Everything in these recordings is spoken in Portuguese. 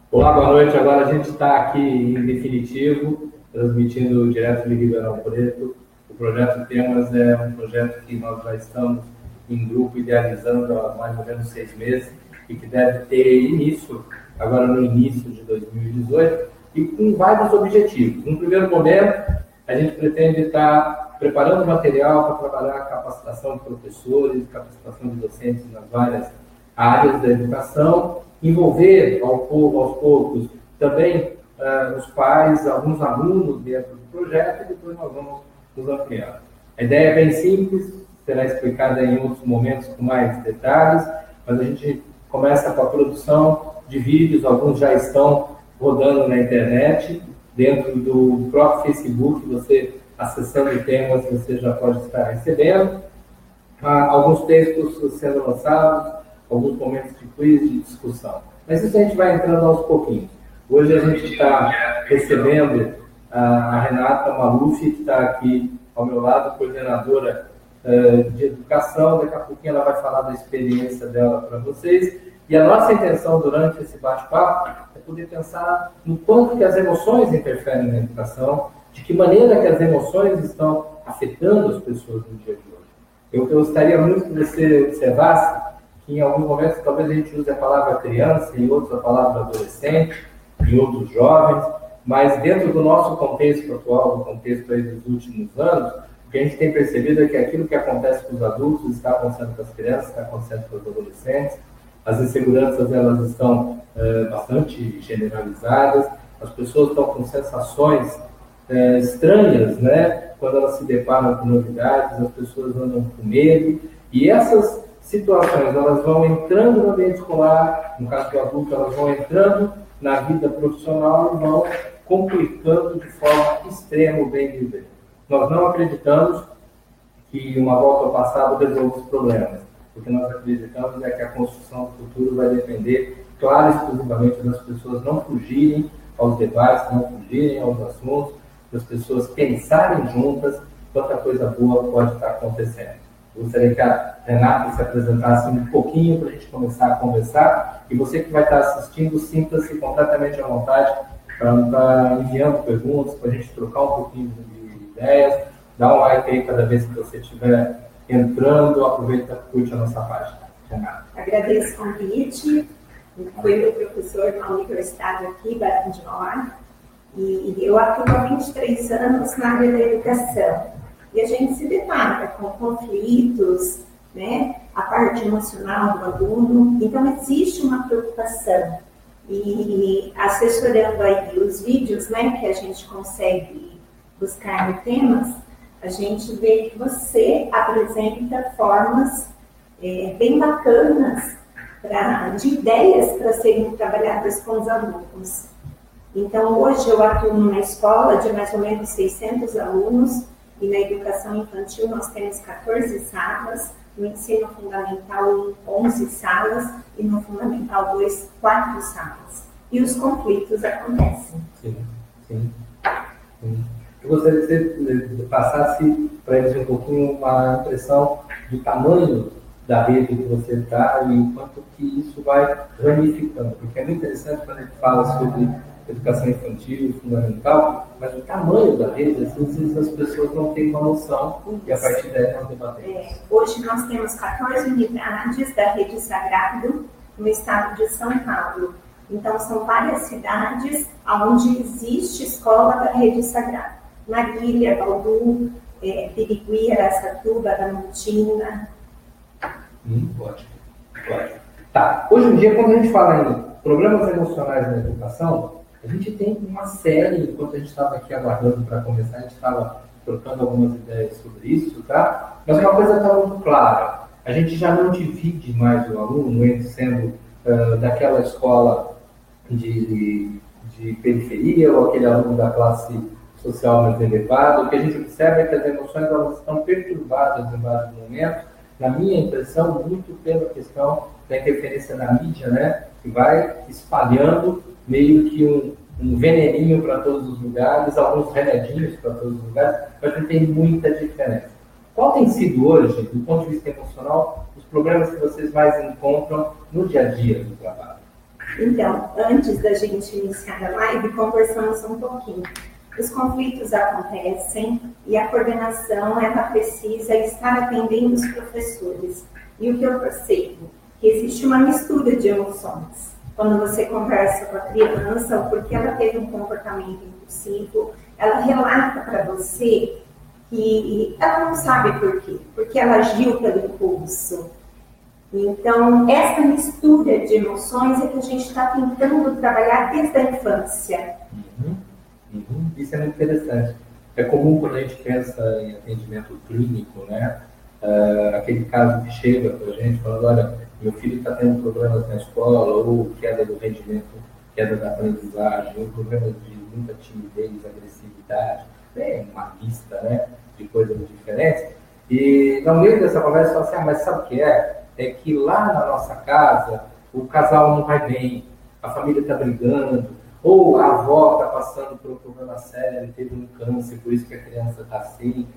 Olá, boa noite. Agora a gente está aqui em definitivo, transmitindo direto de Ribeirão Preto. O projeto Temas é um projeto que nós já estamos em grupo idealizando há mais ou menos 6 meses e que deve ter início agora no início de 2018 e com vários objetivos. No primeiro momento, a gente pretende estar preparando material para trabalhar a capacitação de professores, capacitação de docentes nas várias áreas da educação, envolver aos poucos também os pais, alguns alunos dentro do projeto e depois nós vamos nos ampliando. A ideia é bem simples, será explicada em outros momentos com mais detalhes, mas a gente começa com a produção de vídeos, alguns já estão rodando na internet, dentro do próprio Facebook, você acessando temas, você já pode estar recebendo. Alguns textos sendo lançados, alguns momentos de quiz, de discussão. Mas isso a gente vai entrando aos pouquinhos. Hoje a gente está recebendo a Renata Maluf, que está aqui ao meu lado, coordenadora de educação. Daqui a pouquinho ela vai falar da experiência dela para vocês. E a nossa intenção durante esse bate-papo é poder pensar no quanto que as emoções interferem na educação, de que maneira que as emoções estão afetando as pessoas no dia de hoje. Eu gostaria muito que você observasse que em alguns momentos talvez a gente use a palavra criança, em outros a palavra adolescente, em outros jovens, mas dentro do nosso contexto atual, do contexto aí dos últimos anos, o que a gente tem percebido é que aquilo que acontece com os adultos está acontecendo com as crianças, está acontecendo com os adolescentes. As inseguranças elas estão bastante generalizadas, as pessoas estão com sensações estranhas, né? Quando elas se deparam com novidades, as pessoas andam com medo, e essas situações elas vão entrando no ambiente escolar, no caso do adulto, elas vão entrando na vida profissional e vão complicando de forma extrema o bem viver. Nós não acreditamos que uma volta ao passado resolva os problemas. O que nós acreditamos é que a construção do futuro vai depender, claro, exclusivamente das pessoas não fugirem aos debates, não fugirem aos assuntos, das pessoas pensarem juntas quanta coisa boa pode estar acontecendo. Eu gostaria que a Renata se apresentasse um pouquinho para a gente começar a conversar. E você que vai estar assistindo, sinta-se completamente à vontade para estar enviando perguntas, para a gente trocar um pouquinho de ideias. Dá um like aí cada vez que você estiver entrando, aproveita e curte a nossa página. Renata. Agradeço o convite. Fui meu professor na universidade aqui, Barão de Mauá, e eu atuo há 23 anos na área da educação. E a gente se depara com conflitos, né? A parte emocional do aluno. Então, existe uma preocupação. E assessorando aí os vídeos, né, que a gente consegue buscar no temas, a gente vê que você apresenta formas bem bacanas de ideias para serem trabalhadas com os alunos. Então, hoje eu atuo numa escola de mais ou menos 600 alunos, e na educação infantil nós temos 14 salas, no ensino fundamental 11 salas, e no fundamental 2, 4 salas. E os conflitos acontecem. Sim. Eu gostaria que você passasse para eles um pouquinho uma impressão do tamanho da rede que você está e o quanto que isso vai ramificando. Porque é muito interessante quando a gente fala sobre educação infantil, fundamental, mas o tamanho da rede, às vezes as pessoas não têm uma noção e a partir daí nós debatemos. Hoje nós temos 14 unidades da Rede Sagrado no estado de São Paulo. Então são várias cidades onde existe escola da Rede Sagrado. Marília, Bauru, Birigui, Araçatuba, Aramontina. Ótimo. Tá. Hoje em dia, quando a gente fala em problemas emocionais na educação, a gente tem uma série, enquanto a gente estava aqui aguardando para começar, a gente estava trocando algumas ideias sobre isso, tá? Mas uma coisa está muito clara, a gente já não divide mais o aluno entre sendo daquela escola de periferia ou aquele aluno da classe social mais elevada. O que a gente observa é que as emoções elas estão perturbadas em vários momentos, na minha impressão, muito pela questão da interferência da mídia, né? Que vai espalhando meio que um veneninho para todos os lugares, alguns remedinhos para todos os lugares, mas não tem muita diferença. Qual tem sido hoje, do ponto de vista emocional, os problemas que vocês mais encontram no dia a dia do trabalho? Então, antes da gente iniciar a live, conversamos um pouquinho. Os conflitos acontecem e a coordenação ela precisa estar atendendo os professores. E o que eu percebo? Que existe uma mistura de emoções. Quando você conversa com a criança, ou porque ela teve um comportamento impulsivo, ela relata para você que ela não sabe por quê, porque ela agiu pelo impulso. Então, essa mistura de emoções é que a gente está tentando trabalhar desde a infância. Isso é muito interessante. É comum quando a gente pensa em atendimento clínico, né? Aquele caso que chega para a gente falando, olha, meu filho está tendo problemas na escola, ou queda do rendimento, queda da aprendizagem, ou problemas de muita timidez, agressividade, uma lista, né, de coisas diferentes. E no meio dessa conversa, fala assim, mas sabe o que é? É que lá na nossa casa, o casal não vai bem, a família está brigando, ou a avó está passando por um problema sério, teve um câncer, por isso que a criança está assim.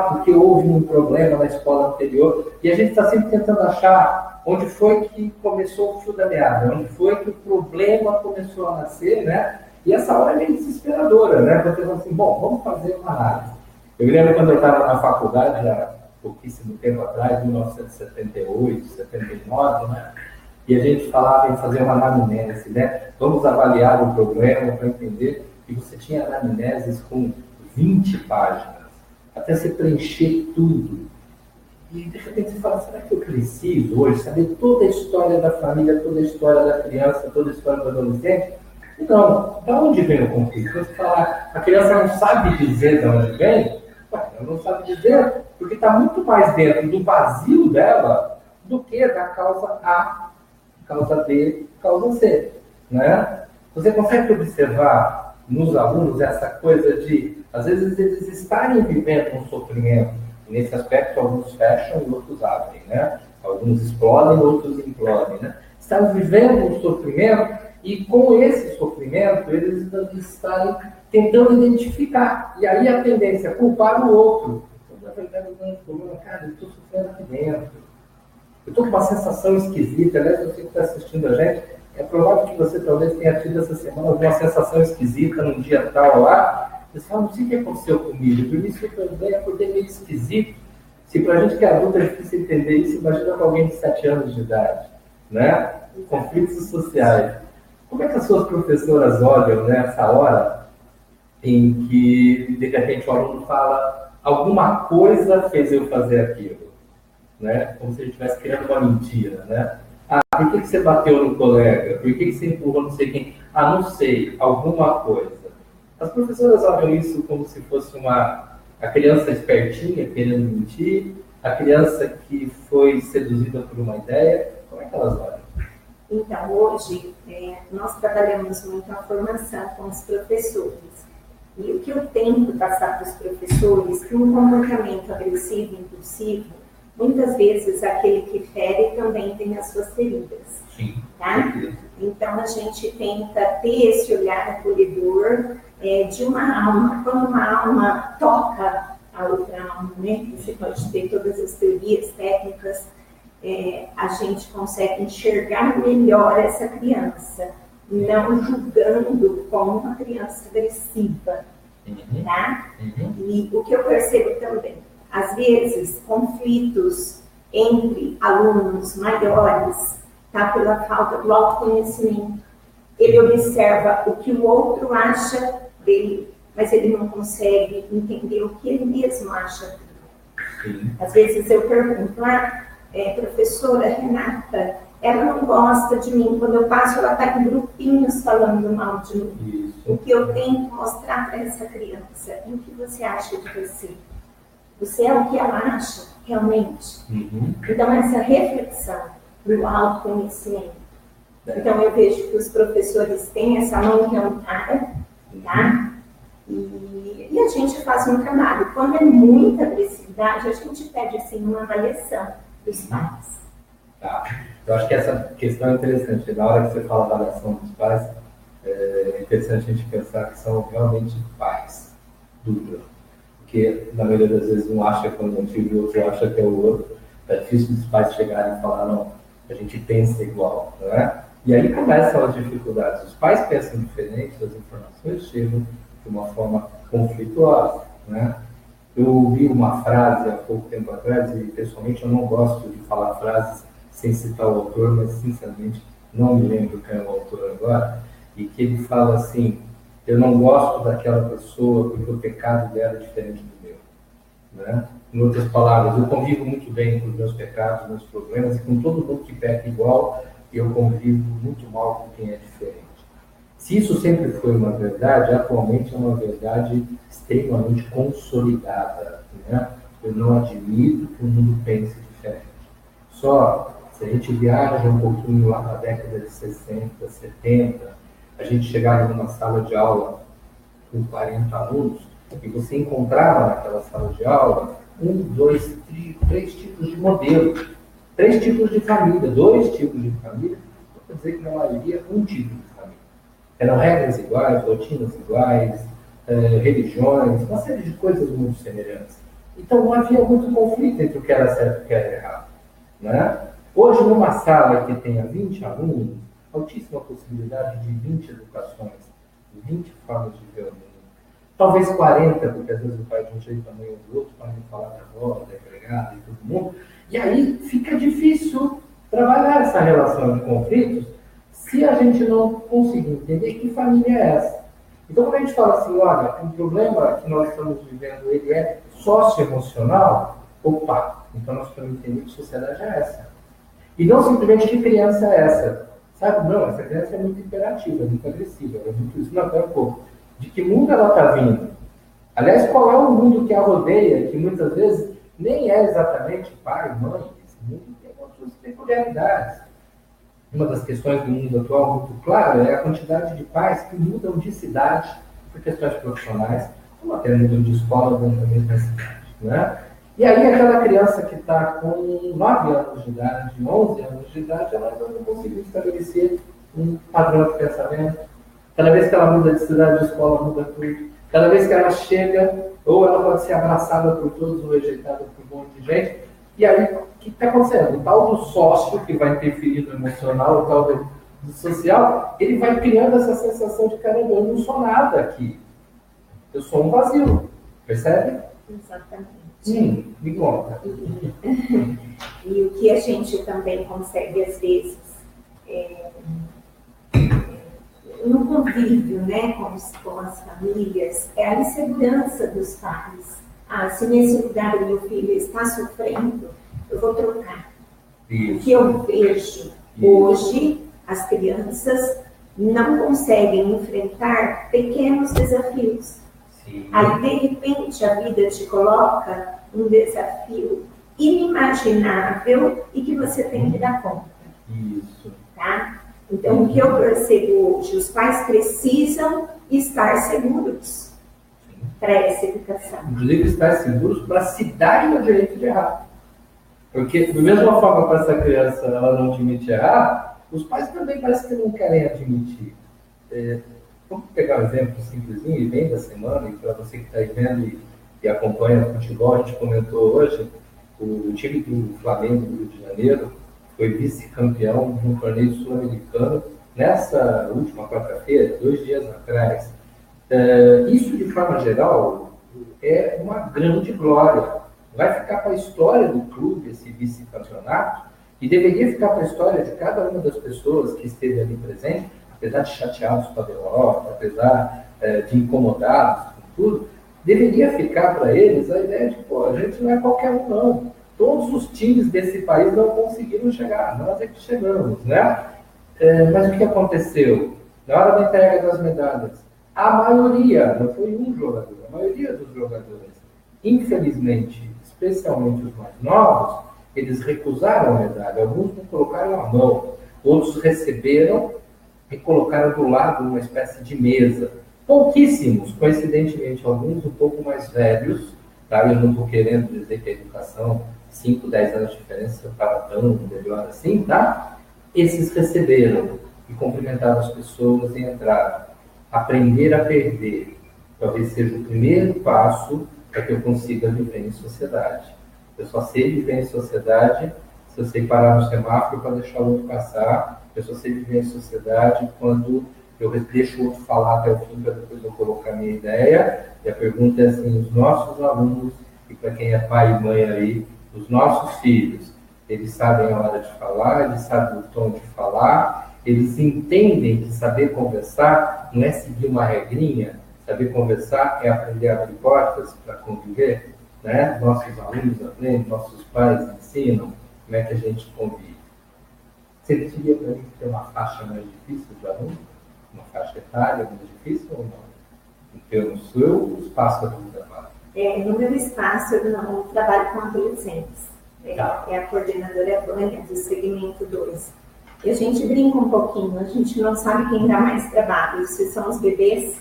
Porque houve um problema na escola anterior. E a gente está sempre tentando achar onde foi que começou o fio da meada, onde foi que o problema começou a nascer, né? E essa hora é meio desesperadora, né? Porque você assim, bom, vamos fazer uma análise. Eu me lembro quando eu estava na faculdade, há pouquíssimo tempo atrás, 1978, 79, né? E a gente falava em fazer uma anamnese, né? Vamos avaliar o problema para entender. E você tinha anamneses com 20 páginas, até você preencher tudo. E de repente você fala, será que eu preciso hoje saber toda a história da família, toda a história da criança, toda a história do adolescente? Não. Da onde vem o conflito? Você fala, a criança não sabe dizer de onde vem? Ela não sabe dizer, porque está muito mais dentro do vazio dela do que da causa A, causa B, causa C. Né? Você consegue observar nos alunos essa coisa de, às vezes, eles estarem vivendo um sofrimento. Nesse aspecto, alguns fecham e outros abrem, né? Alguns explodem, outros implodem, né? Estão vivendo um sofrimento e, com esse sofrimento, eles estão tentando identificar. E aí a tendência é culpar o outro. Na verdade, cara, eu estou sofrendo aqui dentro. Eu estou com uma sensação esquisita. Aliás, você que está assistindo a gente, é provável que você talvez tenha tido essa semana alguma sensação esquisita num dia tal lá. Você fala, não sei o que aconteceu comigo. Por isso que eu também acordei meio esquisito. Se para a gente que é adulto é difícil entender isso, imagina para alguém de 7 anos de idade. Né? Conflitos sociais. Como é que as suas professoras olham nessa hora em que, de repente, o aluno fala alguma coisa fez eu fazer aquilo? Né? Como se ele estivesse criando uma mentira, né? Por que você bateu no colega? Por que você empurrou não sei quem? Não sei, alguma coisa. As professoras olham isso como se fosse a criança espertinha, querendo mentir, a criança que foi seduzida por uma ideia. Como é que elas olham? Então, hoje, nós trabalhamos muito a formação com os professores. E o que eu tento passar para os professores, que um comportamento agressivo, impulsivo, muitas vezes aquele que fere também tem as suas feridas. Sim. Tá? Então a gente tenta ter esse olhar acolhedor de uma alma. Quando uma alma toca a outra alma, né? Você pode ter todas as teorias técnicas, a gente consegue enxergar melhor essa criança, não julgando como uma criança agressiva. Tá? E o que eu percebo também, às vezes, conflitos entre alunos maiores, tá, pela falta do autoconhecimento. Ele observa o que o outro acha dele, mas ele não consegue entender o que ele mesmo acha dele. Às vezes eu pergunto, professora Renata, ela não gosta de mim, quando eu passo ela está em grupinhos falando mal de mim. O que eu tento mostrar para essa criança, o que você acha de você? Você é o que ela acha, realmente. Então, essa reflexão do autoconhecimento. Então, eu vejo que os professores têm essa mão levantada, tá? E a gente faz um trabalho. Quando é muita agressividade, a gente pede, assim, uma avaliação dos pais. Tá. Eu acho que essa questão é interessante. Na hora que você fala da avaliação dos pais, é interessante a gente pensar que são realmente pais dupla. Porque, na maioria das vezes, um acha que é um motivo e o outro acha que é o outro. É difícil os pais chegarem e falar, não, a gente pensa igual, não é? E aí começam as dificuldades. Os pais pensam diferente, as informações chegam de uma forma conflituosa, né? Eu ouvi uma frase há pouco tempo atrás, e pessoalmente eu não gosto de falar frases sem citar o autor, mas sinceramente não me lembro quem é o autor agora, e que ele fala assim: eu não gosto daquela pessoa porque o pecado dela é diferente do meu. Né? Em outras palavras, eu convivo muito bem com os meus pecados, meus problemas, e com todo mundo que peca igual, eu convivo muito mal com quem é diferente. Se isso sempre foi uma verdade, atualmente é uma verdade extremamente consolidada. Né? Eu não admito que o mundo pense diferente. Só se a gente viaja um pouquinho lá na década de 60, 70, a gente chegava numa sala de aula com 40 alunos, e você encontrava naquela sala de aula 3 tipos de modelo, 3 tipos de família, 2 tipos de família, para dizer que na maioria um tipo de família. Eram regras iguais, rotinas iguais, religiões, uma série de coisas muito semelhantes. Então não havia muito conflito entre o que era certo e o que era errado. Né? Hoje, numa sala que tenha 20 alunos, altíssima possibilidade de 20 educações, de 20 formas de ver o mundo. Talvez 40, porque às vezes o pai de um jeito, a mãe do outro, para não falar da avó, da empregada e todo mundo. E aí fica difícil trabalhar essa relação de conflitos se a gente não conseguir entender que família é essa. Então, quando a gente fala assim, olha, o problema que nós estamos vivendo, ele é socioemocional, opa, então nós precisamos entender que sociedade é essa. E não simplesmente que criança é essa. Sabe, não, essa criança é muito imperativa, muito agressiva, é muito isso, não, até um pouco. De que mundo ela está vindo? Aliás, qual é o mundo que a rodeia, que muitas vezes nem é exatamente pai, mãe, esse mundo tem outras peculiaridades. Uma das questões do mundo atual muito clara é a quantidade de pais que mudam de cidade por questões profissionais, ou até mudam de escola dentro da mesma cidade. Né? E aí aquela criança que está com 9 anos de idade, 11 anos de idade, ela não conseguiu estabelecer um padrão de pensamento. Cada vez que ela muda de cidade, de escola, muda tudo. Cada vez que ela chega, ou ela pode ser abraçada por todos, ou rejeitada por um monte de gente. E aí, o que está acontecendo? O tal do sócio, que vai interferir no emocional, o tal do social, ele vai criando essa sensação de, caramba, eu não sou nada aqui. Eu sou um vazio. Percebe? Exatamente. Me conta. E o que a gente também consegue, às vezes, no convívio, né, com as famílias, é a insegurança dos pais. Se nesse lugar o meu filho está sofrendo, eu vou trocar. Isso. O que eu vejo hoje, as crianças não conseguem enfrentar pequenos desafios. Sim. Aí, de repente, a vida te coloca um desafio inimaginável e que você tem que dar conta. Isso. Tá? Então, o que eu percebo hoje, os pais precisam estar seguros para essa educação. Inclusive, estar seguros para se darem o direito de errar. Porque, da mesma forma que essa criança ela não admite errar, os pais também parece que não querem admitir. Vamos pegar um exemplo simplesinho e bem da semana, e para você que está aí vendo e acompanha o futebol, a gente comentou hoje, o time do Flamengo do Rio de Janeiro foi vice-campeão de um torneio sul-americano nessa última quarta-feira, 2 dias atrás. Isso, de forma geral, é uma grande glória. Vai ficar para a história do clube esse vice-campeonato e deveria ficar para a história de cada uma das pessoas que esteve ali presente, apesar de chateados com a derrota, apesar de incomodados com tudo, deveria ficar para eles a ideia de, a gente não é qualquer um, não. Todos os times desse país não conseguiram chegar, nós é que chegamos, né? Mas o que aconteceu? Na hora da entrega das medalhas, a maioria, não foi um jogador, a maioria dos jogadores, infelizmente, especialmente os mais novos, eles recusaram a medalha, alguns não colocaram a mão, outros receberam e colocaram do lado uma espécie de mesa. Pouquíssimos, coincidentemente, alguns um pouco mais velhos, tá? Eu não estou querendo dizer que a educação, 5, 10 anos de diferença, estava tão melhor assim, tá? Esses receberam e cumprimentaram as pessoas e entraram. Aprender a perder talvez seja o primeiro passo para que eu consiga viver em sociedade. Eu só sei viver em sociedade se eu sei parar no semáforo para deixar o outro passar eu só sei viver em sociedade quando eu deixo o outro falar até o fim para depois eu colocar a minha ideia. E a pergunta é assim, os nossos alunos, e para quem é pai e mãe aí, os nossos filhos, eles sabem a hora de falar, eles sabem o tom de falar, eles entendem que saber conversar não é seguir uma regrinha, saber conversar é aprender a abrir portas para conviver, né? Nossos alunos aprendem, nossos pais ensinam como é que a gente convive. Você diria para mim que tem uma faixa mais difícil de aluno? Uma faixa etária mais difícil ou não? Porque no seu espaço de trabalho. No meu espaço, eu não trabalho com adolescentes. É a coordenadora Vânia, do segmento 2. E a gente brinca um pouquinho, a gente não sabe quem dá mais trabalho, se são os bebês,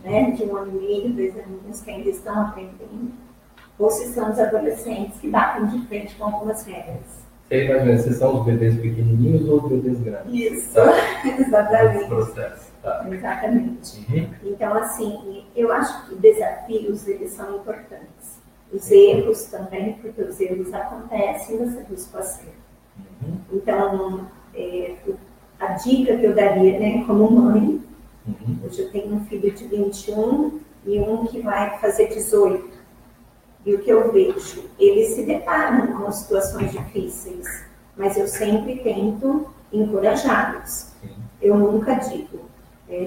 né, de 1 ano e meio, 2 aninhos, que ainda estão aprendendo, ou se são os adolescentes que batem de frente com algumas regras. Sei mais ou menos, se são os bebês pequenininhos ou os bebês grandes? Isso, tá. Exatamente. Processo. Tá. Exatamente. Uhum. Então, assim, eu acho que desafios, eles são importantes. Os erros também, porque os erros acontecem, você busca o acerto. Uhum. Então, a dica que eu daria, né, como mãe, hoje eu tenho um filho de 21 e um que vai fazer 18. E o que eu vejo, eles se deparam com situações difíceis, mas eu sempre tento encorajá-los. Eu nunca digo,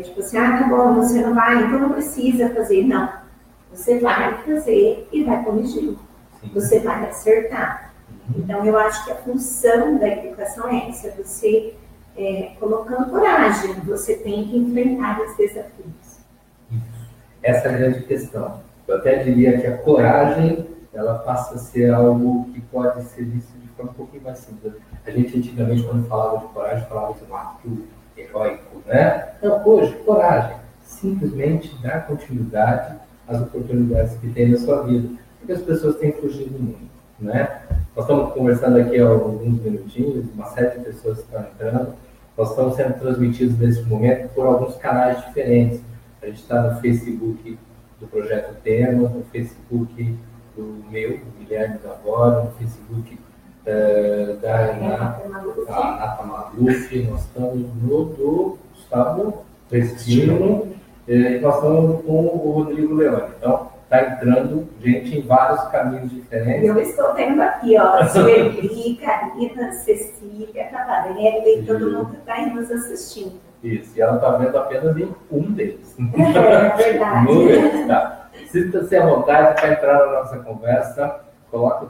tipo assim, tá bom, você não vai, então não precisa fazer. Não, você vai fazer e vai corrigir. Você vai acertar. Então, eu acho que a função da educação é essa, você colocando coragem, você tem que enfrentar os desafios. Essa é a grande questão. Eu até diria que a coragem, ela passa a ser algo que pode ser visto de forma um pouquinho mais simples. A gente antigamente, quando falava de coragem, falava de um ato heróico, né? Então, hoje, coragem, simplesmente dar continuidade às oportunidades que tem na sua vida. Porque as pessoas têm fugido muito, né? Nós estamos conversando aqui há alguns minutinhos, uma série de pessoas estão entrando. Nós estamos sendo transmitidos nesse momento por alguns canais diferentes. A gente está no Facebook do Projeto Temas, no Facebook do meu, do Guilherme da Vora, no Facebook da Renata Maluf, nós estamos no do Gustavo Prestino, e nós estamos com o Rodrigo Leone. Então, está entrando gente em vários caminhos diferentes. Eu estou vendo aqui, ó, Sueli, Karina, Cecília, Catarina, e todo mundo está aí nos assistindo. Isso, e ela está vendo apenas em um deles. É verdade. Tá. Sinta-se à vontade para entrar na nossa conversa, coloca o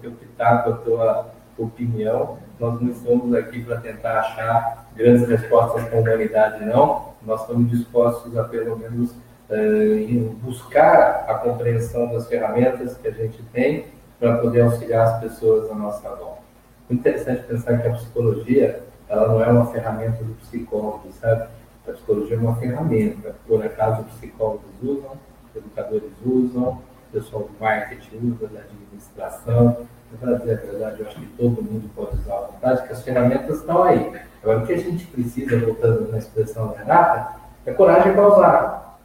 teu pitaco, a tua opinião. Nós não estamos aqui para tentar achar grandes respostas para a humanidade, não. Nós estamos dispostos a, pelo menos, buscar a compreensão das ferramentas que a gente tem para poder auxiliar as pessoas à nossa volta. Muito interessante pensar que a psicologia, ela não é uma ferramenta do psicólogo, sabe? A psicologia é uma ferramenta. Por acaso, psicólogos usam, educadores usam, o pessoal do marketing usa, da administração. Para dizer a verdade, eu acho que todo mundo pode usar à vontade, que as ferramentas estão aí. Agora, o que a gente precisa, voltando na expressão da Renata, é coragem para usar.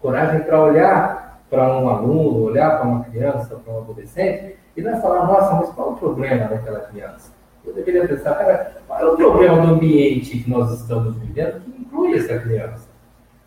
Coragem para olhar para um aluno, olhar para uma criança, para um adolescente, e não é falar, nossa, mas qual é o problema daquela criança? Eu deveria pensar, cara, qual é o problema do ambiente que nós estamos vivendo que inclui essa criança?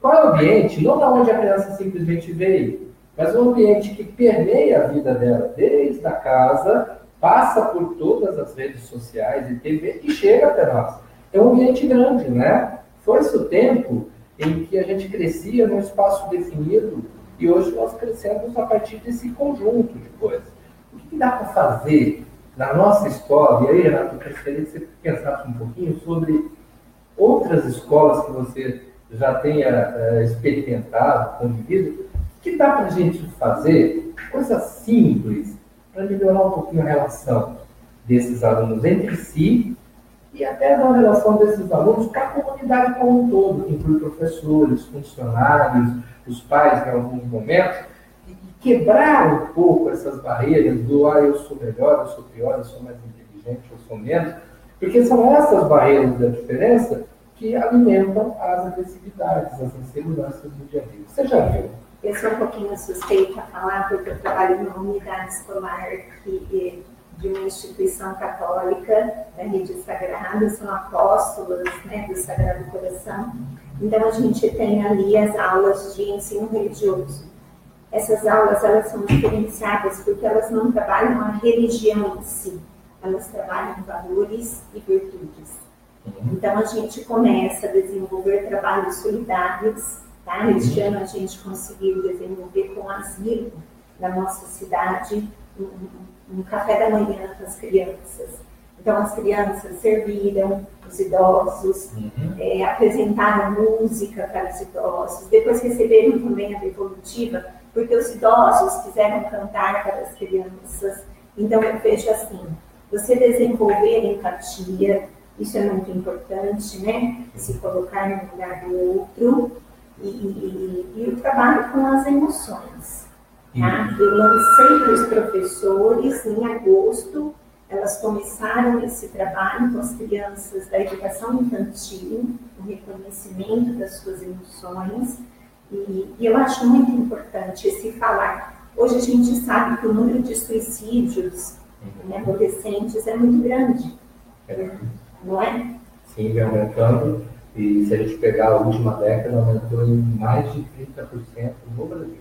Qual é o ambiente, não da onde a criança simplesmente veio, mas o ambiente que permeia a vida dela, desde a casa, passa por todas as redes sociais e TV e chega até nós. É um ambiente grande, né? Foi-se o tempo em que a gente crescia num espaço definido e hoje nós crescemos a partir desse conjunto de coisas. O que dá para fazer na nossa escola? E aí, Renato, eu gostaria que você pensasse um pouquinho sobre outras escolas que você já tenha experimentado, convivido. O que dá para a gente fazer? Coisas simples para melhorar um pouquinho a relação desses alunos entre si e até a relação desses alunos com a comunidade como um todo, que inclui professores, funcionários, os pais em alguns momentos, e quebrar um pouco essas barreiras do eu sou melhor, eu sou pior, eu sou mais inteligente, eu sou menos, porque são essas barreiras da diferença que alimentam as agressividades, as inseguranças do dia a dia. Você já viu? Eu sou um pouquinho suspeita a falar, porque eu trabalho numa unidade escolar que de uma instituição católica da rede sagrada, são apóstolos, né, do Sagrado Coração. Então a gente tem ali as aulas de ensino religioso. Essas aulas, elas são diferenciadas porque elas não trabalham a religião em si, elas trabalham valores e virtudes. Então a gente começa a desenvolver trabalhos solidários, tá? Este ano a gente conseguiu desenvolver com o asilo da nossa cidade um café da manhã com as crianças. Então as crianças serviram os idosos, apresentaram música para os idosos, depois receberam também a devolutiva, porque os idosos quiseram cantar para as crianças. Então eu vejo assim, você desenvolver empatia, isso é muito importante, né? Se colocar no lugar do outro e o trabalho com as emoções. Tá? Eu lancei para os professores em agosto, elas começaram esse trabalho com as crianças da educação infantil, o reconhecimento das suas emoções, e eu acho muito importante esse falar. Hoje a gente sabe que o número de suicídios em adolescentes é muito grande, não é? Sim, vem aumentando, e se a gente pegar a última década, aumentou em mais de 30% no Brasil,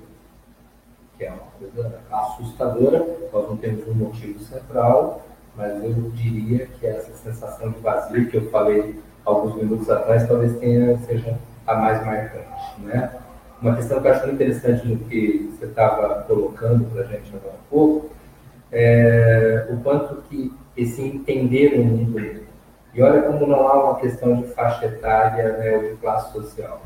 que é uma coisa assustadora. Nós não temos um motivo central, mas eu diria que essa sensação de vazio que eu falei alguns minutos atrás, talvez seja a mais marcante, né? Uma questão que eu acho muito interessante no que você estava colocando para a gente agora há pouco, é o quanto que esse entender o mundo, e olha como não há uma questão de faixa etária, né, ou de classe social.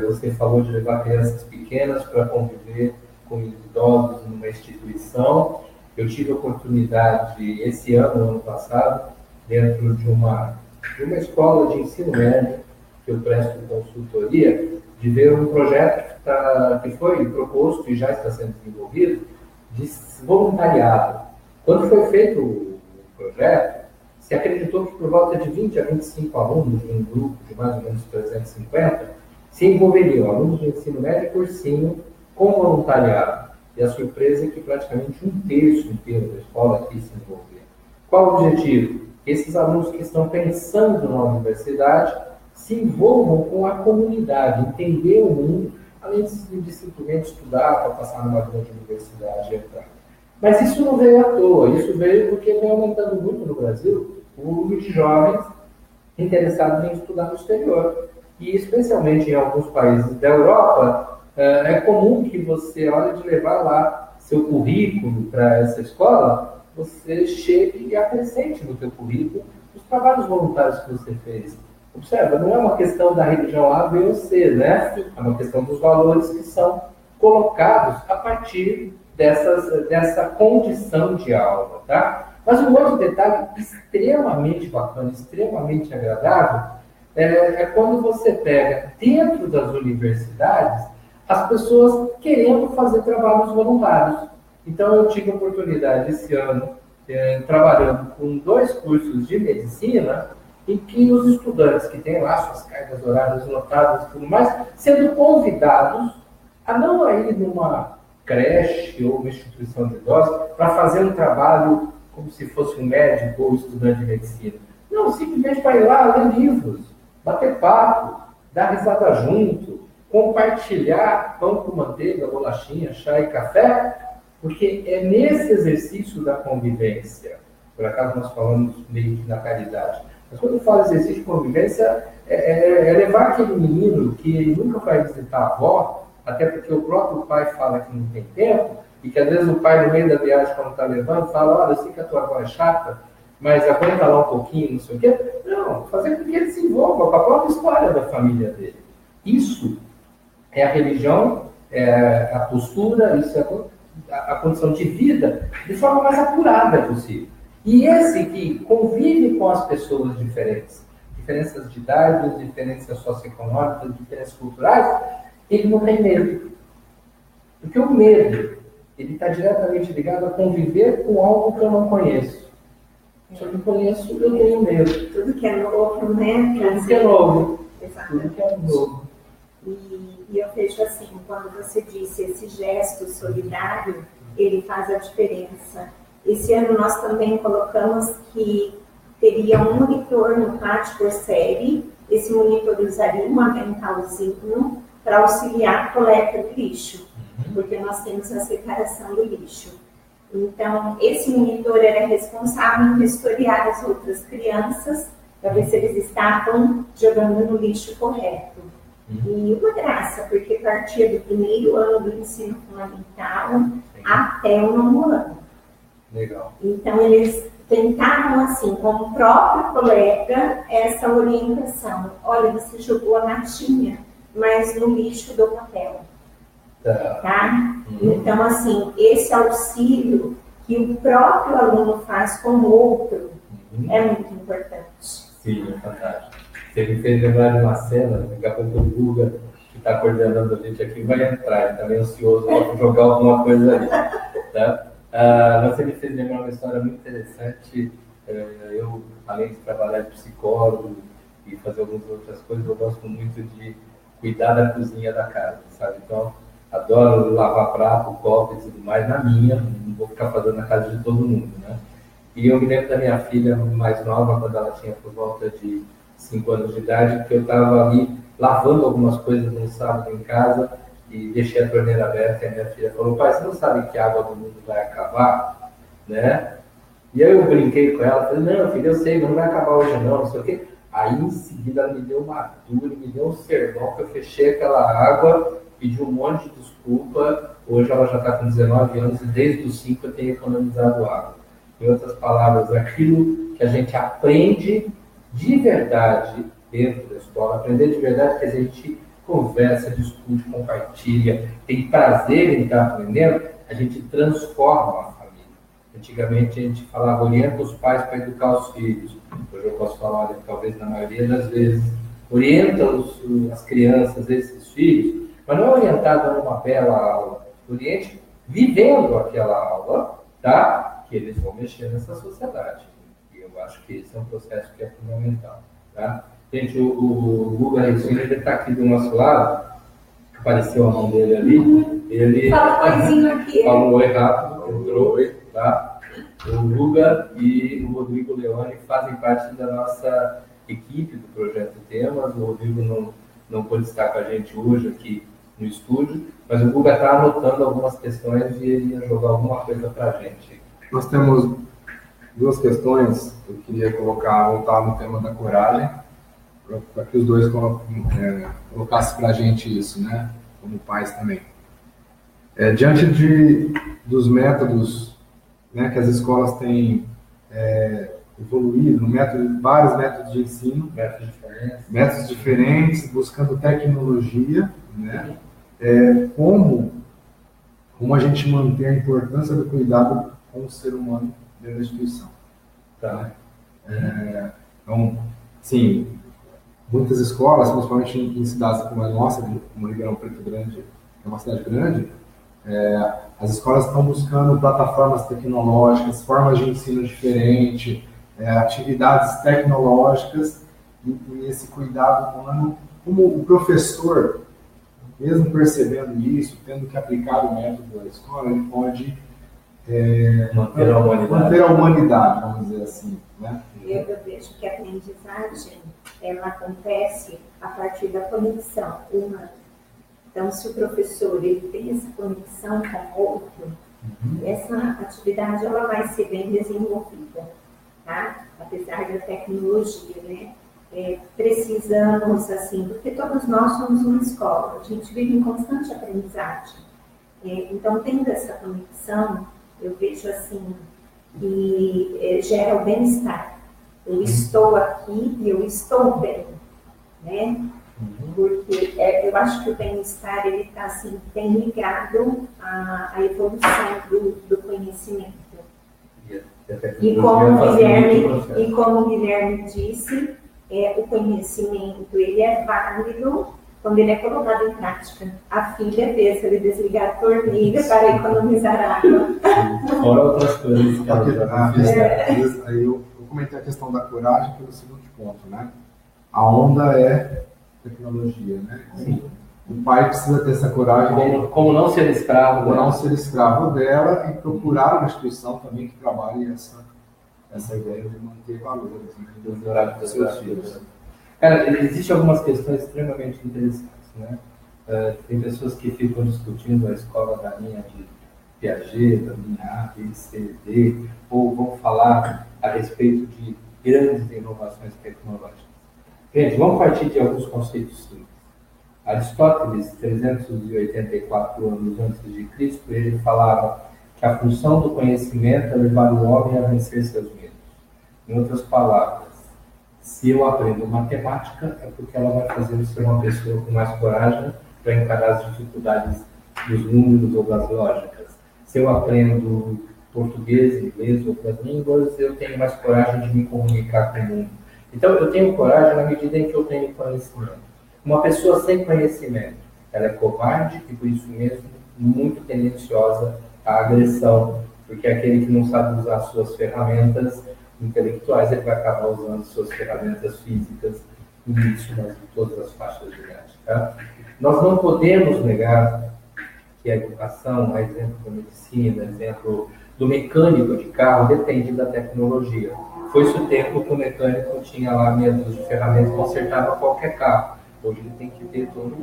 Você falou de levar crianças pequenas para conviver com idosos numa instituição. Eu tive a oportunidade, esse ano passado, dentro de uma escola de ensino médio, que eu presto consultoria, de ver um projeto que foi proposto e já está sendo desenvolvido, de voluntariado. Quando foi feito o projeto, se acreditou que por volta de 20 a 25 alunos de um grupo de mais ou menos 350 se envolveriam, alunos de ensino médio e cursinho, com voluntariado. E a surpresa é que praticamente um terço inteiro da escola aqui se envolvia. Qual o objetivo? Que esses alunos que estão pensando na universidade se envolvam com a comunidade, entender o mundo, além de simplesmente estudar para passar numa grande universidade e entrar. Mas isso não veio à toa, isso veio porque vem aumentando muito no Brasil o número de jovens interessados em estudar no exterior. E especialmente em alguns países da Europa, é comum que você, na hora de levar lá seu currículo para essa escola, você chegue e acrescente no seu currículo os trabalhos voluntários que você fez. Observa, não é uma questão da religião A, B ou C, né? É uma questão dos valores que são colocados a partir dessa condição de aula, tá? Mas um outro detalhe extremamente bacana, extremamente agradável, é quando você pega dentro das universidades as pessoas querendo fazer trabalhos voluntários. Então eu tive a oportunidade esse ano, trabalhando com 2 cursos de medicina, em que os estudantes que têm lá suas cargas horárias lotadas e tudo mais, sendo convidados a não ir numa creche ou uma instituição de idosos para fazer um trabalho como se fosse um médico ou estudante de medicina. Não, simplesmente para ir lá ler livros, bater papo, dar risada junto, compartilhar pão com manteiga, bolachinha, chá e café, porque é nesse exercício da convivência, por acaso nós falamos meio que na caridade, mas quando eu falo exercício de convivência, é levar aquele menino que nunca vai visitar a avó, até porque o próprio pai fala que não tem tempo, e que às vezes o pai, no meio da viagem, quando está levando, fala, olha, eu sei que a tua avó é chata, mas aguenta lá um pouquinho, não sei o quê. Não, fazer com que ele se envolva com a própria história da família dele. Isso é a religião, é a postura, isso é a condição de vida de forma mais apurada possível. E esse que convive com as pessoas diferentes, diferenças de idade, diferenças socioeconômicas, diferenças culturais, ele não tem medo. Porque o medo, ele está diretamente ligado a conviver com algo que eu não conheço. Se eu não conheço, eu tenho medo. Tudo que é novo, né? Tudo que é novo. Exatamente. Tudo que é novo. E eu vejo assim, quando você disse esse gesto solidário, ele faz a diferença. Esse ano nós também colocamos que teria um monitor no pátio por série. Esse monitor usaria um aventalzinho para auxiliar a coleta do lixo, porque nós temos a separação do lixo. Então, esse monitor era responsável em vistoriar as outras crianças para ver se eles estavam jogando no lixo correto. E uma graça, porque partia do primeiro ano do ensino fundamental até o 9º ano. Legal. Então, eles tentavam, assim, com o próprio colega, essa orientação. Olha, você jogou a latinha, mas no lixo do papel. Tá? Então, assim, esse auxílio que o próprio aluno faz com o outro é muito importante. Sim, é fantástico. Você me fez lembrar de uma cena, daqui a pouco o Guga, que está coordenando a gente aqui, vai entrar, ele está meio ansioso para jogar alguma coisa ali. Tá? Você me fez lembrar uma história muito interessante. Eu, além de trabalhar de psicólogo e fazer algumas outras coisas, eu gosto muito de cuidar da cozinha da casa, sabe? Então, adoro lavar prato, copo e tudo mais na minha, não vou ficar fazendo na casa de todo mundo, né? E eu me lembro da minha filha mais nova, quando ela tinha por volta de 5 anos de idade, que eu estava ali lavando algumas coisas no sábado em casa e deixei a torneira aberta e a minha filha falou: pai, você não sabe que a água do mundo vai acabar? Né? E aí eu brinquei com ela, falei: não, filha, eu sei, mas não vai acabar hoje não sei o quê. Aí em seguida ela me deu uma dura, me deu um sermão, que eu fechei aquela água, pedi um monte de desculpa. Hoje ela já está com 19 anos e desde os 5 eu tenho economizado água. Em outras palavras, aquilo que a gente aprende de verdade dentro da escola, aprender de verdade que a gente conversa, discute, compartilha, tem prazer em estar aprendendo, a gente transforma a família. Antigamente a gente falava: orienta os pais para educar os filhos. Hoje eu posso falar, talvez na maioria das vezes, orienta as crianças, esses filhos, mas não é orientar dando uma bela aula, oriente vivendo aquela aula, tá? Que eles vão mexer nessa sociedade. E eu acho que esse é um processo que é fundamental. Tá? Gente, o Guga Regina, ele está aqui do nosso lado, apareceu a mão dele ali. Ele fala um oizinho aqui. Fala um oi rápido, entrou, tá? O Guga e o Rodrigo Leone fazem parte da nossa equipe do Projeto Temas. O Rodrigo não pôde estar com a gente hoje aqui no estúdio, mas o Guga está anotando algumas questões e ele ia jogar alguma coisa para a gente. Nós temos 2 questões que eu queria voltar no tema da coragem, para que os dois colocassem para a gente isso, né? Como pais também. Diante dos métodos, né, que as escolas têm evoluído, vários métodos de ensino, métodos diferentes, buscando tecnologia, né? Como a gente mantém a importância do cuidado com o ser humano dentro da instituição. Tá. Então, sim, muitas escolas, principalmente em cidades como a nossa, como Ribeirão Preto Grande, que é uma cidade grande, as escolas estão buscando plataformas tecnológicas, formas de ensino diferentes, atividades tecnológicas, e esse cuidado humano, como o professor, mesmo percebendo isso, tendo que aplicar o método da escola, ele pode manter a humanidade, vamos dizer assim, né? Eu vejo que a aprendizagem, ela acontece a partir da conexão humana. Então, se o professor ele tem essa conexão com o outro, essa atividade ela vai ser bem desenvolvida, tá? Apesar da tecnologia, né? Precisamos, assim, porque todos nós somos uma escola, a gente vive em constante aprendizagem. Então, tendo essa conexão, eu vejo assim, que gera o bem-estar. Eu estou aqui e eu estou bem, né? Porque eu acho que o bem-estar, ele está assim, bem ligado à evolução do conhecimento. E como o Guilherme disse, o conhecimento ele é válido quando ele é colocado em prática. A filha fez ele desligar a torneira para economizar água. Fora outras coisas que ela já fez. Aí eu comentei a questão da coragem pelo seguinte ponto, né? A onda é tecnologia, né? Sim. o pai precisa ter essa coragem como não ser escravo, como não ser escravo dela e procurar uma instituição também que trabalhe essa ideia de manter valores dos horários dos seus filhos. Cara, existem algumas questões extremamente interessantes, né? Tem pessoas que ficam discutindo a escola da linha de Piaget, da linha A, B, C, D, ou vão falar a respeito de grandes inovações tecnológicas. Gente, vamos partir de alguns conceitos simples. Aristóteles, 384 anos antes de Cristo, ele falava que a função do conhecimento é levar o homem a vencer seus medos. Em outras palavras, se eu aprendo matemática, é porque ela vai fazer eu ser uma pessoa com mais coragem para encarar as dificuldades dos números ou das lógicas. Se eu aprendo português, inglês ou outras línguas, eu tenho mais coragem de me comunicar com o mundo. Então, eu tenho coragem na medida em que eu tenho conhecimento. Uma pessoa sem conhecimento, ela é covarde e, por isso mesmo, muito tendenciosa à agressão, porque aquele que não sabe usar suas ferramentas intelectuais, ele vai acabar usando suas ferramentas físicas, e isso em todas as faixas de idade. Tá? Nós não podemos negar que a educação, a exemplo da medicina, a exemplo do mecânico de carro, depende da tecnologia. Foi-se o tempo que o mecânico tinha lá meia dúzia de ferramentas e consertava qualquer carro. Hoje ele tem que ter todo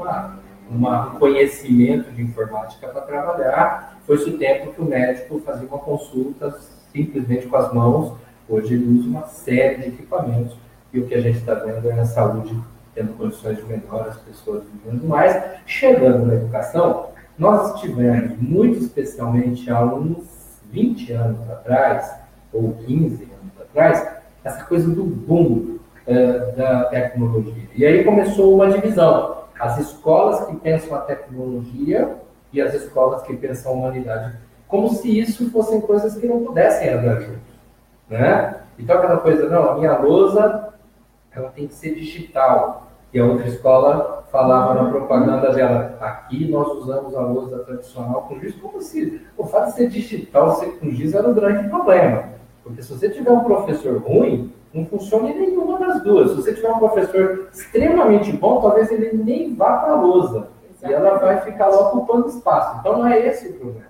um conhecimento de informática para trabalhar. Foi-se o tempo que o médico fazia uma consulta simplesmente com as mãos. Hoje ele usa uma série de equipamentos e o que a gente está vendo é a saúde tendo condições de melhor, as pessoas vivendo mais. Chegando na educação, nós tivemos, muito especialmente há uns 20 anos atrás, ou 15 anos atrás, essa coisa do boom da tecnologia. E aí começou uma divisão. As escolas que pensam a tecnologia e as escolas que pensam a humanidade. Como se isso fossem coisas que não pudessem andar juntos. Né? Então aquela coisa, não, a minha lousa ela tem que ser digital. E a outra escola falava na propaganda dela, aqui nós usamos a lousa tradicional com giz. Como se o fato de ser digital, ser com giz era um grande problema. Porque se você tiver um professor ruim, não funciona em nenhuma das duas. Se você tiver um professor extremamente bom, talvez ele nem vá para a lousa. E ela vai ficar lá ocupando espaço. Então não é esse o problema.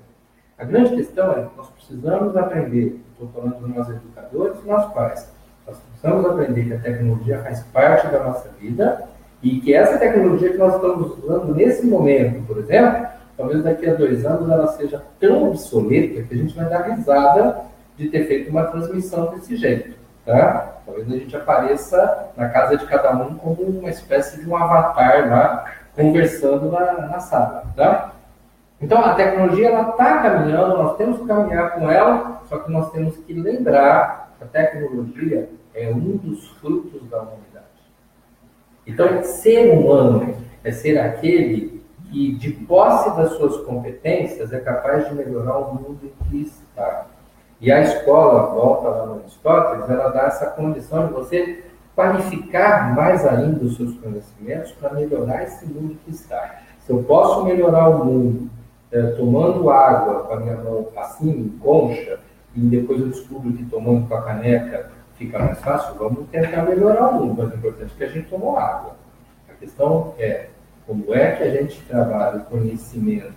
A grande questão é que nós precisamos aprender, estou falando de nós educadores e nós pais, nós precisamos aprender que a tecnologia faz parte da nossa vida e que essa tecnologia que nós estamos usando nesse momento, por exemplo, talvez daqui a 2 anos ela seja tão obsoleta que a gente vai dar risada de ter feito uma transmissão desse jeito. Tá? Talvez a gente apareça na casa de cada um como uma espécie de um avatar lá, conversando na sala. Tá? Então, a tecnologia está caminhando, nós temos que caminhar com ela, só que nós temos que lembrar que a tecnologia é um dos frutos da humanidade. Então, ser humano é ser aquele que, de posse das suas competências, é capaz de melhorar o mundo em que está. E a escola, volta lá no Aristóteles, ela dá essa condição de você qualificar mais ainda os seus conhecimentos para melhorar esse mundo que está. Se eu posso melhorar o mundo tomando água com a minha mão assim, em concha, e depois eu descubro que tomando com a caneca fica mais fácil, vamos tentar melhorar o mundo. Mas o importante é que a gente tomou água. A questão é como é que a gente trabalha o conhecimento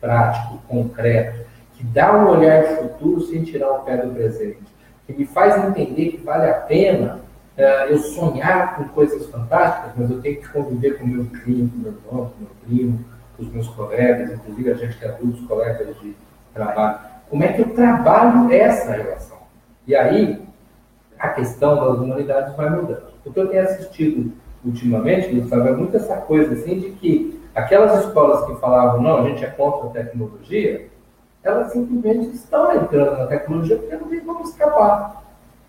prático, concreto, que dá um olhar futuro sem tirar o pé do presente, que me faz entender que vale a pena eu sonhar com coisas fantásticas, mas eu tenho que conviver com o meu vizinho, com o meu irmão, com o meu primo, com os meus colegas, inclusive a gente que é adultos, colegas de trabalho. Como é que eu trabalho essa relação? E aí, a questão das humanidades vai mudando. O que eu tenho assistido ultimamente, Gustavo, é muito essa coisa assim de que aquelas escolas que falavam, não, a gente é contra a tecnologia, elas simplesmente estão entrando na tecnologia porque não tem como escapar.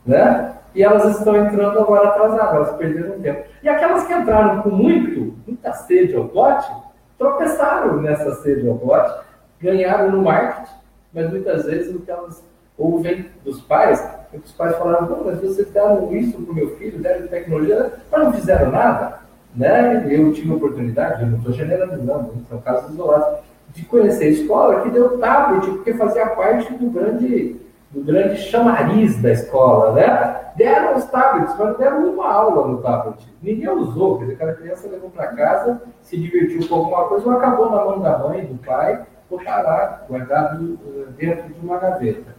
Né? E elas estão entrando agora atrasadas, elas perderam tempo. E aquelas que entraram com muita sede ao pote, tropeçaram nessa sede ao pote, ganharam no marketing, mas muitas vezes o que elas ouvem dos pais, é que os pais falaram, não, mas vocês deram isso para o meu filho, deram tecnologia, mas não fizeram nada. Né? Eu tive a oportunidade, eu não estou generalizando, são casos isolados, de conhecer a escola que deu tablet, porque fazia parte do grande do grande chamariz da escola, né? Deram os tablets, mas não deram uma aula no tablet. Ninguém usou, quer dizer, aquela criança levou para casa, se divertiu com alguma coisa, ou acabou na mão da mãe, do pai, ou está lá, guardado dentro de uma gaveta.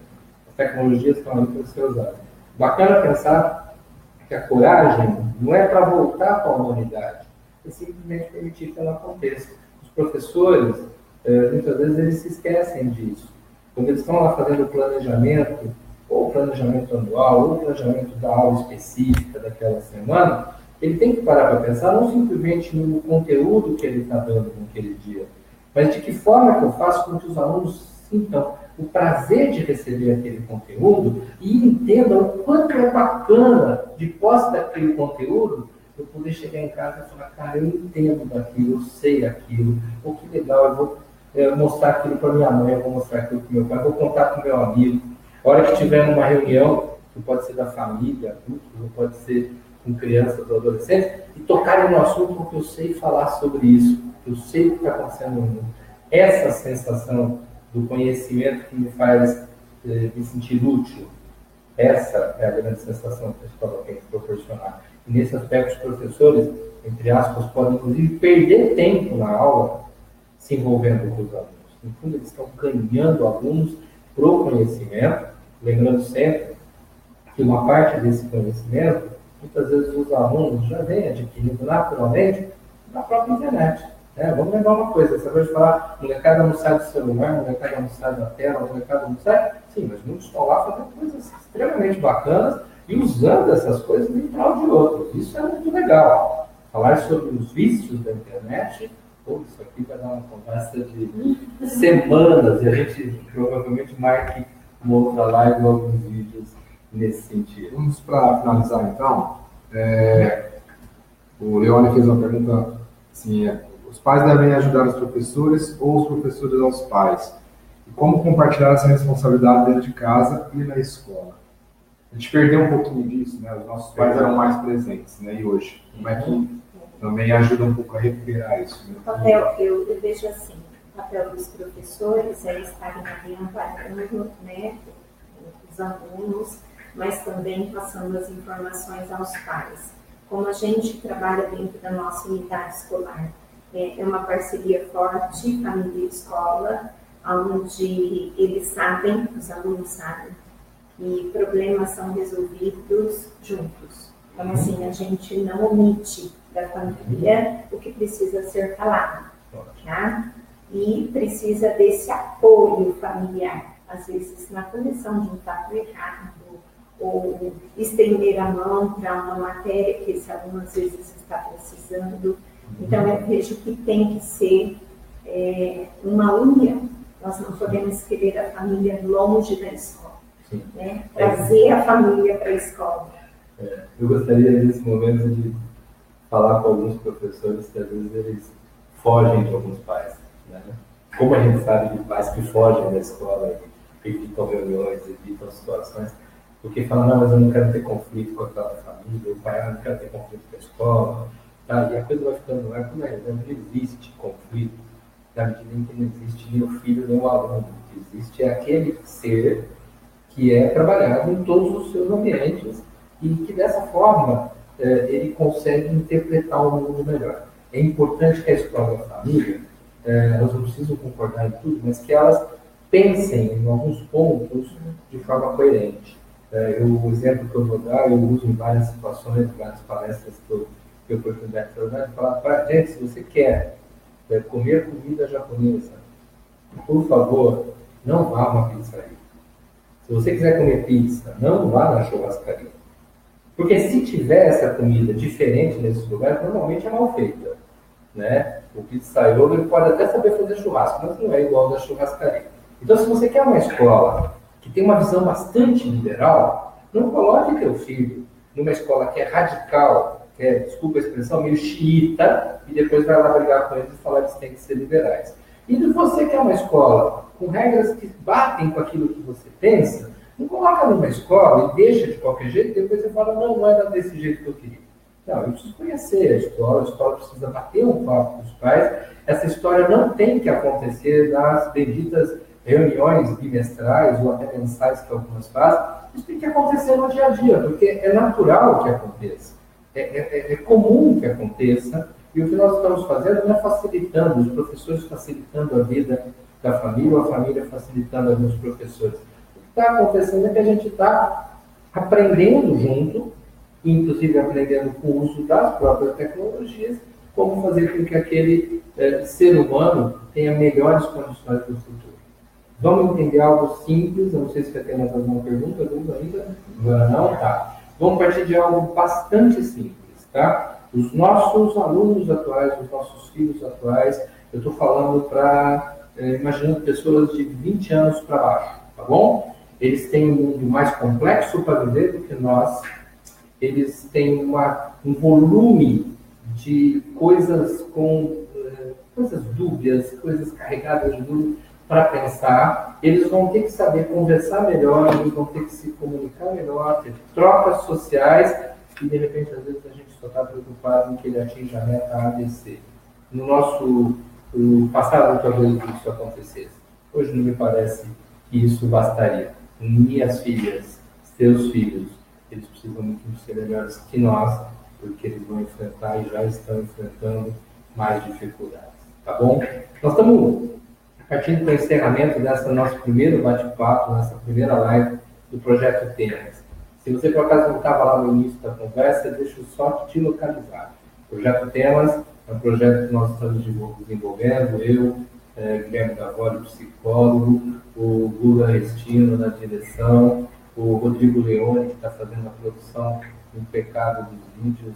As tecnologias estão ali para ser usadas. Bacana pensar que a coragem não é para voltar para a humanidade, é simplesmente permitir que ela aconteça. Os professores, muitas vezes, eles se esquecem disso. Quando eles estão lá fazendo o planejamento, ou o planejamento anual, ou o planejamento da aula específica daquela semana, ele tem que parar para pensar não simplesmente no conteúdo que ele está dando naquele dia, mas de que forma que eu faço com que os alunos sintam o prazer de receber aquele conteúdo e entendam o quanto é bacana, de posse daquele conteúdo, eu poder chegar em casa e falar, cara, eu entendo daquilo, eu sei aquilo, ou que legal, eu vou mostrar aquilo para minha mãe, eu vou mostrar aquilo para meu pai, eu vou contar para o meu amigo. A hora que tiver numa reunião, que pode ser da família, adultos, ou pode ser com crianças ou adolescentes, e tocarem no assunto porque eu sei falar sobre isso, eu sei o que está acontecendo no mundo. Essa sensação do conhecimento que me faz me sentir útil, essa é a grande sensação que a escola tem que proporcionar. E nesse aspecto, os professores, entre aspas, podem inclusive perder tempo na aula se envolvendo com os alunos. No fundo, eles estão ganhando alunos para o conhecimento, lembrando sempre que uma parte desse conhecimento, muitas vezes os alunos já vêm adquirindo naturalmente na própria internet. Vamos lembrar uma coisa, você vai falar, molecada não sai do celular, molecada não sai da tela, molecada não sai. Sim, mas muitos estão lá fazendo coisas extremamente bacanas e usando essas coisas em prol de outros. Isso é muito legal. Falar sobre os vícios da internet, isso aqui vai dar uma conversa de semanas e a gente provavelmente marque uma outra live ou alguns vídeos nesse sentido. Vamos para finalizar então. O Leone fez uma pergunta assim, os pais devem ajudar os professores ou os professores aos pais? E como compartilhar essa responsabilidade dentro de casa e na escola? A gente perdeu um pouquinho disso, né? Os nossos pais eram mais presentes, né? E hoje, como é que também ajuda um pouco a recuperar isso? Né? O papel, eu vejo assim, o papel dos professores é estarem amparando, né, os alunos, mas também passando as informações aos pais. Como a gente trabalha dentro da nossa unidade escolar, é uma parceria forte, família e escola, onde eles sabem, os alunos sabem, que problemas são resolvidos juntos. Então, assim, a gente não omite da família o que precisa ser falado, tá? E precisa desse apoio familiar, às vezes na correção de um fato errado, ou estender a mão para uma matéria que esse aluno às vezes está precisando. Então, eu vejo que tem que ser uma união. Nós não podemos querer a família longe da escola, né? Trazer a família para a escola. Eu gostaria, nesse momento, de falar com alguns professores que, às vezes, eles fogem de alguns pais. Né? Como a gente sabe de pais que fogem da escola, evitam reuniões, evitam situações, porque falam, não, mas eu não quero ter conflito com aquela família, o pai não quer ter conflito com a escola, tá? E a coisa vai ficando no ar, como não existe conflito, na medida em que não existe nem o filho nem o aluno. O que existe é aquele ser que é trabalhado em todos os seus ambientes e que, dessa forma, ele consegue interpretar o mundo melhor. É importante que a escola e a família, elas não precisam concordar em tudo, mas que elas pensem em alguns pontos de forma coerente. O exemplo que eu vou dar, eu uso em várias situações, em várias palestras que eu tenho oportunidade de falar para a gente, se você quer comer comida japonesa, por favor, não vá a uma pizzaria. Se você quiser comer pizza, não vá na churrascaria. Porque se tiver essa comida diferente nesses lugares, normalmente é mal feita. Né? O pizzaiolo ele pode até saber fazer churrasco, mas não é igual da churrascaria. Então, se você quer uma escola que tem uma visão bastante liberal, não coloque teu filho numa escola que é radical, que é, desculpa a expressão, meio xiita, e depois vai lá brigar com eles e falar que eles têm que ser liberais. E se você quer uma escola com regras que batem com aquilo que você pensa, não coloca numa escola e deixa de qualquer jeito, e depois você fala, não é desse jeito que eu queria. Não, eu preciso conhecer a escola precisa bater um papo com os pais. Essa história não tem que acontecer nas benditas reuniões bimestrais ou até mensais que algumas fazem, isso tem que acontecer no dia a dia, porque é natural que aconteça, é comum que aconteça, e o que nós estamos fazendo não é facilitando, os professores facilitando a vida da família, ou a família facilitando a vida dos professores. O que está acontecendo é que a gente está aprendendo junto, inclusive aprendendo com o uso das próprias tecnologias, como fazer com que aquele ser humano tenha melhores condições para o futuro. Vamos entender algo simples, eu não sei se vai ter mais alguma pergunta, ainda? Não? Tá. Vamos partir de algo bastante simples, tá? Os nossos alunos atuais, os nossos filhos atuais, eu estou falando para, imaginando pessoas de 20 anos para baixo, tá bom? Eles têm um mundo mais complexo para viver do que nós, eles têm um volume de coisas coisas dúbias, coisas carregadas de dúvida para pensar, eles vão ter que saber conversar melhor, eles vão ter que se comunicar melhor, ter trocas sociais, e de repente, às vezes, a gente só está preocupado em que ele atinja a meta A, B, C. No nosso passado, talvez isso acontecesse. Hoje não me parece que isso bastaria. Minhas filhas, seus filhos, eles precisam muito ser melhores que nós, porque eles vão enfrentar e já estão enfrentando mais dificuldades. Tá bom? Nós estamos partindo para o encerramento dessa nosso primeiro bate-papo, nessa primeira live do Projeto Temas. Se você, por acaso, não estava lá no início da conversa, deixa eu só te localizar. O Projeto Temas é um projeto que nós estamos desenvolvendo, eu, Guilherme Davoli, psicólogo, o Lula Restino na direção, o Rodrigo Leone, que está fazendo a produção impecável dos vídeos.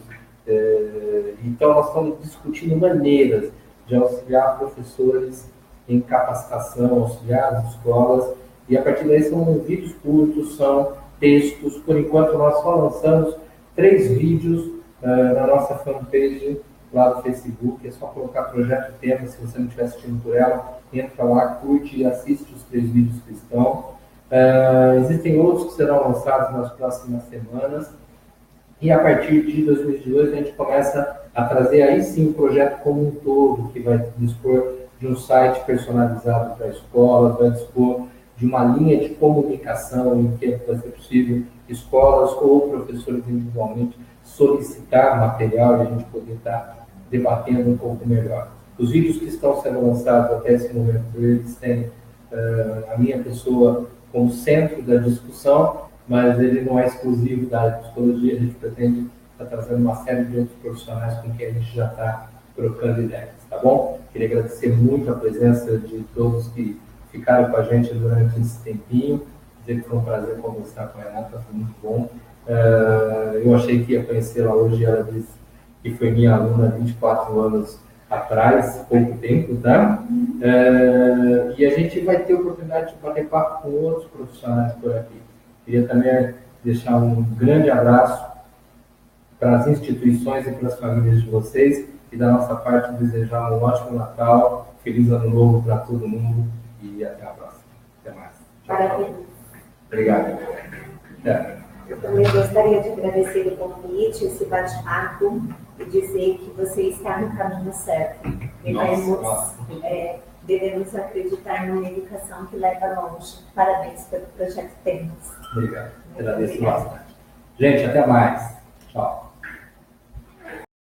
Então, nós estamos discutindo maneiras de auxiliar professores em capacitação, auxiliar as escolas, e a partir daí são vídeos curtos, são textos. Por enquanto, nós só lançamos 3 vídeos na nossa fanpage lá do Facebook. É só colocar Projeto Tema, se você não estiver assistindo por ela, entra lá, curte e assiste os 3 vídeos que estão. Existem outros que serão lançados nas próximas semanas, e a partir de 2022 a gente começa a trazer aí sim o projeto como um todo, que vai dispor de um site personalizado para a escola, vai dispor de uma linha de comunicação em que vai ser possível escolas ou professores individualmente solicitar material e a gente poder estar debatendo um pouco melhor. Os vídeos que estão sendo lançados até esse momento, eles têm a minha pessoa como centro da discussão, mas ele não é exclusivo da área de psicologia, a gente pretende estar trazendo uma série de outros profissionais com quem a gente já está trocando ideias, tá bom? Queria agradecer muito a presença de todos que ficaram com a gente durante esse tempinho, dizer que foi um prazer conversar com a Renata, foi muito bom. Eu achei que ia conhecê-la hoje, ela disse que foi minha aluna há 24 anos atrás, pouco tempo, tá? E a gente vai ter a oportunidade de bater papo com outros profissionais por aqui. Queria também deixar um grande abraço para as instituições e para as famílias de vocês, e da nossa parte desejar um ótimo Natal, feliz Ano Novo para todo mundo, e até a próxima. Até mais. Parabéns. Obrigado. Eu também gostaria de agradecer o convite, esse bate-papo, e dizer que você está no caminho certo. Devemos acreditar numa educação que leva longe. Parabéns pelo projeto Temas. Obrigado. Agradeço bastante. Gente, até mais. Tchau.